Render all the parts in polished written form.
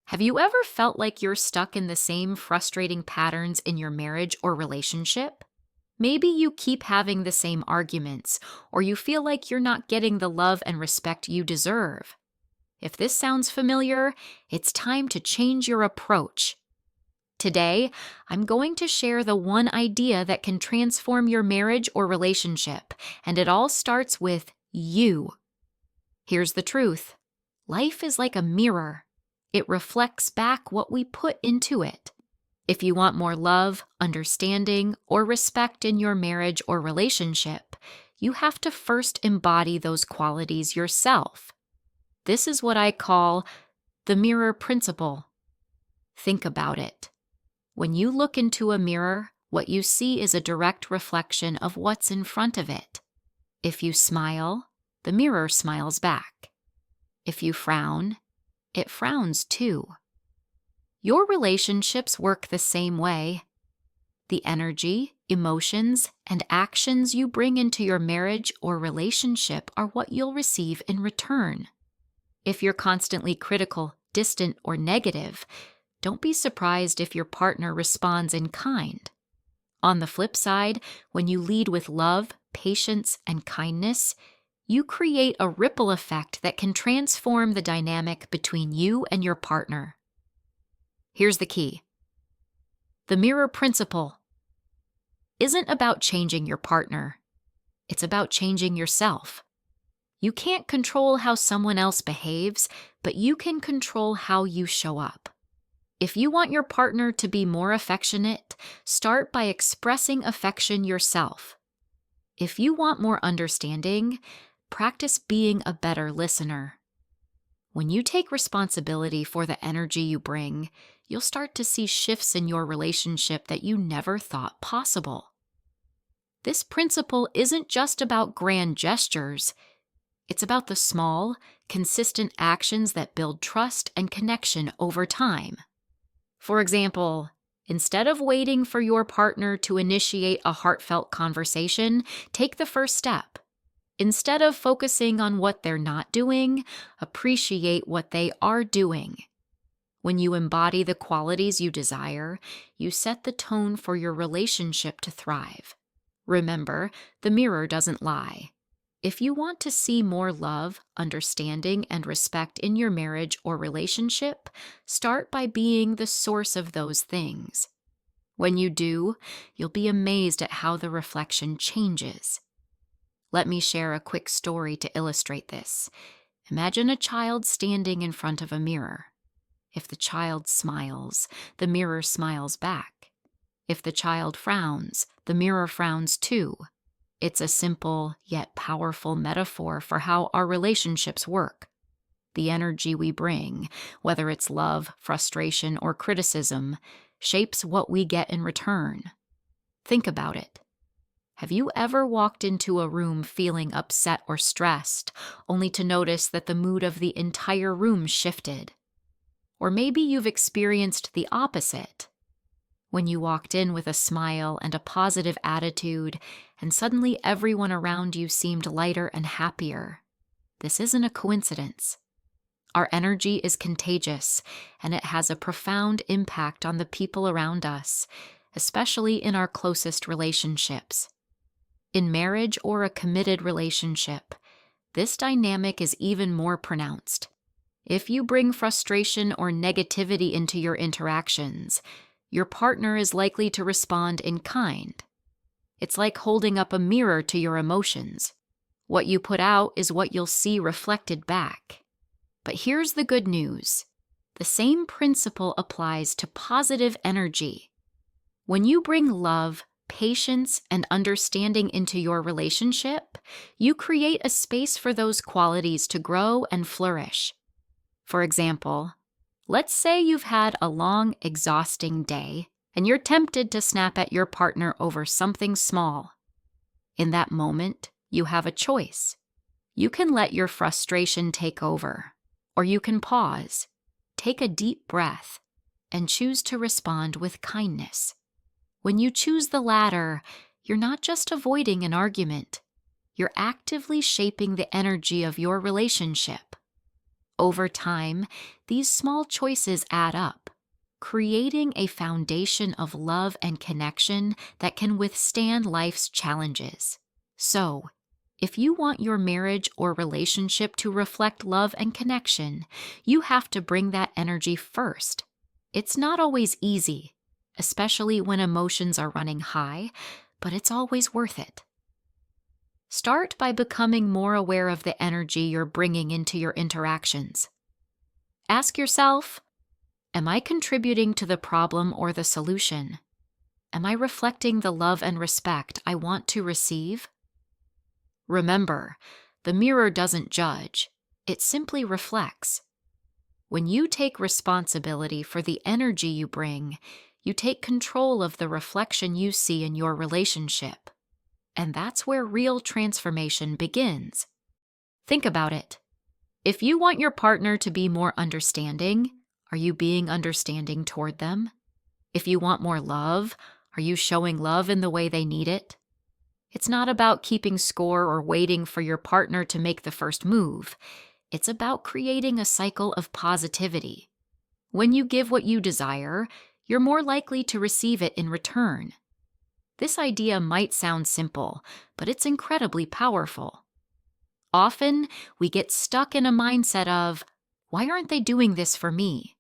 Have you ever felt like you're stuck in the same frustrating patterns in your marriage or relationship? Maybe you keep having the same arguments, or you feel like you're not getting the love and respect you deserve. If this sounds familiar, it's time to change your approach. Today, I'm going to share the one idea that can transform your marriage or relationship, and it all starts with you. Here's the truth. Life is like a mirror. It reflects back what we put into it. If you want more love, understanding, or respect in your marriage or relationship, you have to first embody those qualities yourself. This is what I call the mirror principle. Think about it. When you look into a mirror, what you see is a direct reflection of what's in front of it. If you smile, the mirror smiles back. If you frown, it frowns too. Your relationships work the same way. The energy, emotions, and actions you bring into your marriage or relationship are what you'll receive in return. If you're constantly critical, distant, or negative, don't be surprised if your partner responds in kind. On the flip side, when you lead with love, patience, and kindness, you create a ripple effect that can transform the dynamic between you and your partner. Here's the key. The mirror principle isn't about changing your partner. It's about changing yourself. You can't control how someone else behaves, but you can control how you show up. If you want your partner to be more affectionate, start by expressing affection yourself. If you want more understanding, practice being a better listener. When you take responsibility for the energy you bring, you'll start to see shifts in your relationship that you never thought possible. This principle isn't just about grand gestures. It's about the small, consistent actions that build trust and connection over time. For example, instead of waiting for your partner to initiate a heartfelt conversation, take the first step. Instead of focusing on what they're not doing, appreciate what they are doing. When you embody the qualities you desire, you set the tone for your relationship to thrive. Remember, the mirror doesn't lie. If you want to see more love, understanding, and respect in your marriage or relationship, start by being the source of those things. When you do, you'll be amazed at how the reflection changes. Let me share a quick story to illustrate this. Imagine a child standing in front of a mirror. If the child smiles, the mirror smiles back. If the child frowns, the mirror frowns too. It's a simple yet powerful metaphor for how our relationships work. The energy we bring, whether it's love, frustration, or criticism, shapes what we get in return. Think about it. Have you ever walked into a room feeling upset or stressed, only to notice that the mood of the entire room shifted? Or maybe you've experienced the opposite. When you walked in with a smile and a positive attitude, and suddenly everyone around you seemed lighter and happier. This isn't a coincidence. Our energy is contagious, and it has a profound impact on the people around us, especially in our closest relationships. In marriage or a committed relationship, this dynamic is even more pronounced. If you bring frustration or negativity into your interactions, your partner is likely to respond in kind. It's like holding up a mirror to your emotions. What you put out is what you'll see reflected back. But here's the good news. The same principle applies to positive energy. When you bring love, patience, and understanding into your relationship, you create a space for those qualities to grow and flourish. For example, let's say you've had a long, exhausting day, and you're tempted to snap at your partner over something small. In that moment, you have a choice. You can let your frustration take over, or you can pause, take a deep breath, and choose to respond with kindness. When you choose the latter, you're not just avoiding an argument. You're actively shaping the energy of your relationship. Over time, these small choices add up, creating a foundation of love and connection that can withstand life's challenges. So, if you want your marriage or relationship to reflect love and connection, you have to bring that energy first. It's not always easy, especially when emotions are running high, but it's always worth it. Start by becoming more aware of the energy you're bringing into your interactions. Ask yourself, am I contributing to the problem or the solution? Am I reflecting the love and respect I want to receive? Remember, the mirror doesn't judge, it simply reflects. When you take responsibility for the energy you bring, you take control of the reflection you see in your relationship. And that's where real transformation begins. Think about it. If you want your partner to be more understanding, are you being understanding toward them? If you want more love, are you showing love in the way they need it? It's not about keeping score or waiting for your partner to make the first move. It's about creating a cycle of positivity. When you give what you desire, you're more likely to receive it in return. This idea might sound simple, but it's incredibly powerful. Often, we get stuck in a mindset of, why aren't they doing this for me?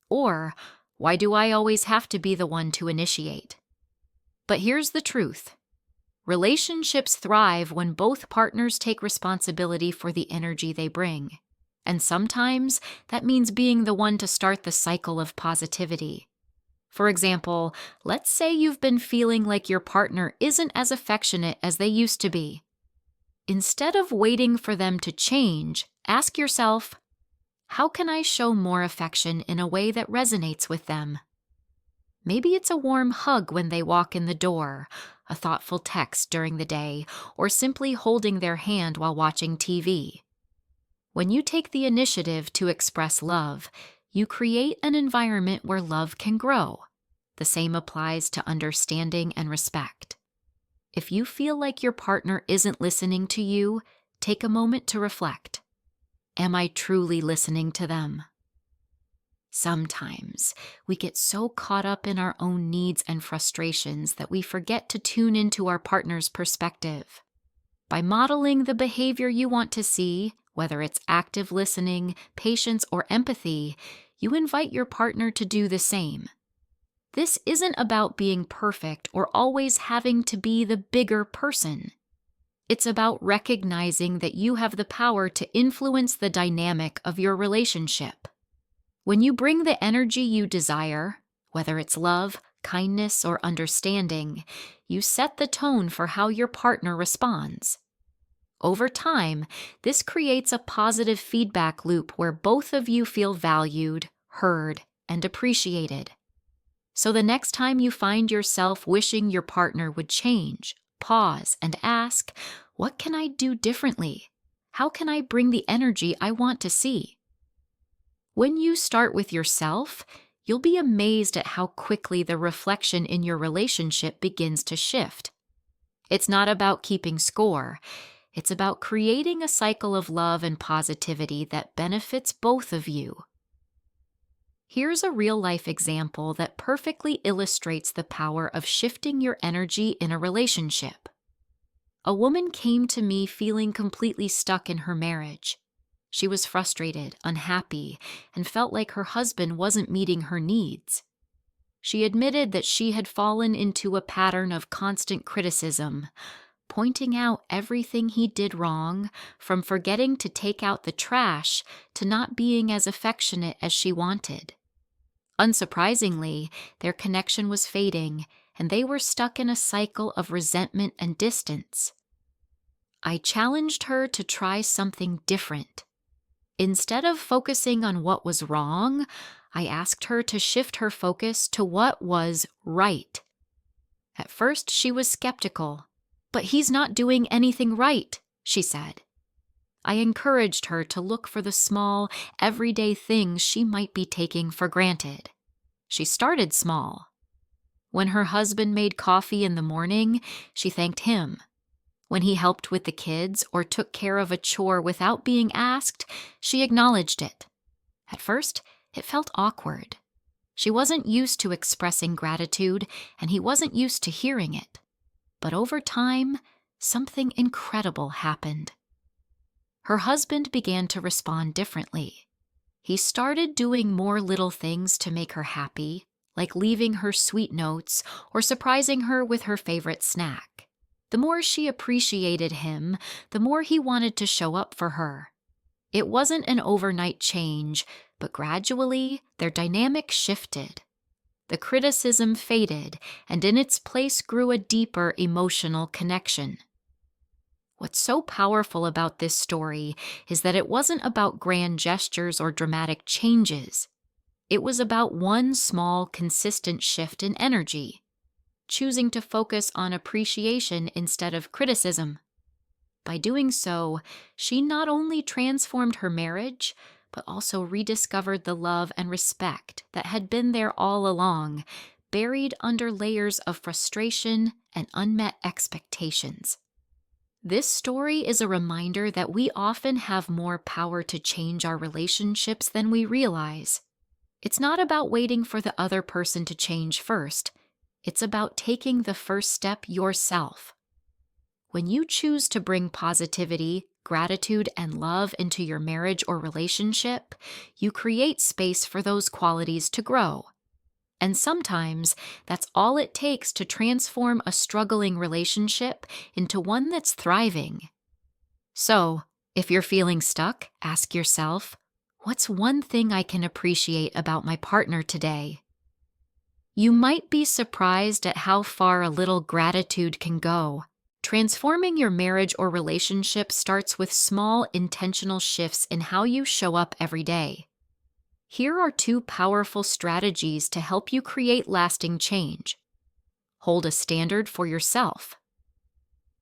Or, why do I always have to be the one to initiate? But here's the truth. Relationships thrive when both partners take responsibility for the energy they bring. And sometimes, that means being the one to start the cycle of positivity. For example, let's say you've been feeling like your partner isn't as affectionate as they used to be. Instead of waiting for them to change, ask yourself, how can I show more affection in a way that resonates with them? Maybe it's a warm hug when they walk in the door, a thoughtful text during the day, or simply holding their hand while watching TV. When you take the initiative to express love, you create an environment where love can grow. The same applies to understanding and respect. If you feel like your partner isn't listening to you, take a moment to reflect. Am I truly listening to them? Sometimes we get so caught up in our own needs and frustrations that we forget to tune into our partner's perspective. By modeling the behavior you want to see, whether it's active listening, patience, or empathy, you invite your partner to do the same. This isn't about being perfect or always having to be the bigger person. It's about recognizing that you have the power to influence the dynamic of your relationship. When you bring the energy you desire, whether it's love, kindness, or understanding, you set the tone for how your partner responds. Over time, this creates a positive feedback loop where both of you feel valued, heard, and appreciated. So the next time you find yourself wishing your partner would change, pause and ask, what can I do differently? How can I bring the energy I want to see? When you start with yourself, you'll be amazed at how quickly the reflection in your relationship begins to shift. It's not about keeping score. It's about creating a cycle of love and positivity that benefits both of you. Here's a real-life example that perfectly illustrates the power of shifting your energy in a relationship. A woman came to me feeling completely stuck in her marriage. She was frustrated, unhappy, and felt like her husband wasn't meeting her needs. She admitted that she had fallen into a pattern of constant criticism, pointing out everything he did wrong, from forgetting to take out the trash to not being as affectionate as she wanted. Unsurprisingly, their connection was fading, and they were stuck in a cycle of resentment and distance. I challenged her to try something different. Instead of focusing on what was wrong, I asked her to shift her focus to what was right. At first, she was skeptical. "But he's not doing anything right," she said. I encouraged her to look for the small, everyday things she might be taking for granted. She started small. When her husband made coffee in the morning, she thanked him. When he helped with the kids or took care of a chore without being asked, she acknowledged it. At first, it felt awkward. She wasn't used to expressing gratitude, and he wasn't used to hearing it. But over time, something incredible happened. Her husband began to respond differently. He started doing more little things to make her happy, like leaving her sweet notes or surprising her with her favorite snack. The more she appreciated him, the more he wanted to show up for her. It wasn't an overnight change, but gradually their dynamic shifted. The criticism faded, and in its place grew a deeper emotional connection. What's so powerful about this story is that it wasn't about grand gestures or dramatic changes. It was about one small, consistent shift in energy, choosing to focus on appreciation instead of criticism. By doing so, she not only transformed her marriage, but also rediscovered the love and respect that had been there all along, buried under layers of frustration and unmet expectations. This story is a reminder that we often have more power to change our relationships than we realize. It's not about waiting for the other person to change first. It's about taking the first step yourself. When you choose to bring positivity, gratitude, and love into your marriage or relationship, you create space for those qualities to grow. And sometimes that's all it takes to transform a struggling relationship into one that's thriving. So, if you're feeling stuck, ask yourself, what's one thing I can appreciate about my partner today? You might be surprised at how far a little gratitude can go. Transforming your marriage or relationship starts with small, intentional shifts in how you show up every day. Here are 2 powerful strategies to help you create lasting change. Hold a standard for yourself.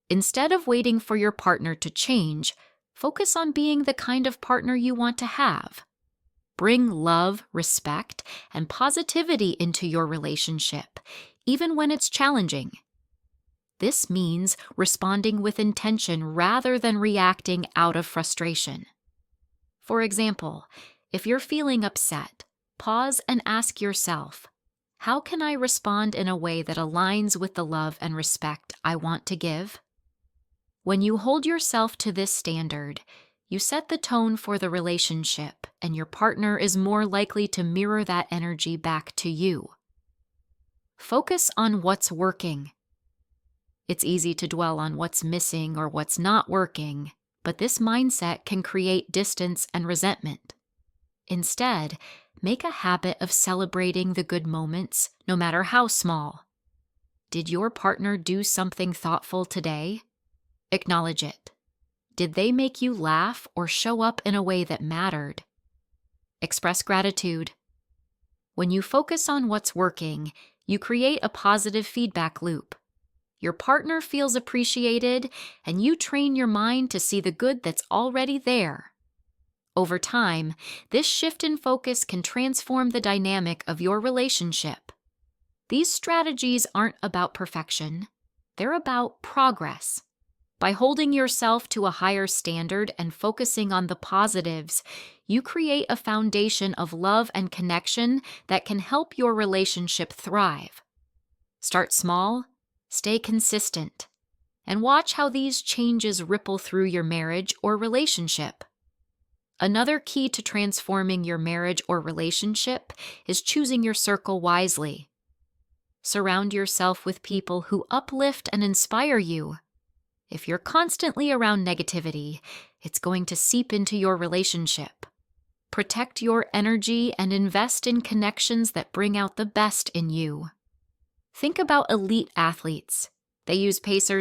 Instead of waiting for your partner to change, focus on being the kind of partner you want to have. Bring love, respect, and positivity into your relationship, even when it's challenging. This means responding with intention rather than reacting out of frustration. For example, if you're feeling upset, pause and ask yourself, how can I respond in a way that aligns with the love and respect I want to give? When you hold yourself to this standard, you set the tone for the relationship, and your partner is more likely to mirror that energy back to you. Focus on what's working. It's easy to dwell on what's missing or what's not working, but this mindset can create distance and resentment. Instead, make a habit of celebrating the good moments, no matter how small. Did your partner do something thoughtful today? Acknowledge it. Did they make you laugh or show up in a way that mattered? Express gratitude. When you focus on what's working, you create a positive feedback loop. Your partner feels appreciated, and you train your mind to see the good that's already there. Over time, this shift in focus can transform the dynamic of your relationship. These strategies aren't about perfection. They're about progress. By holding yourself to a higher standard and focusing on the positives, you create a foundation of love and connection that can help your relationship thrive. Start small, stay consistent, and watch how these changes ripple through your marriage or relationship. Another key to transforming your marriage or relationship is choosing your circle wisely. Surround yourself with people who uplift and inspire you. If you're constantly around negativity, it's going to seep into your relationship. Protect your energy and invest in connections that bring out the best in you. Think about elite athletes. They use pacers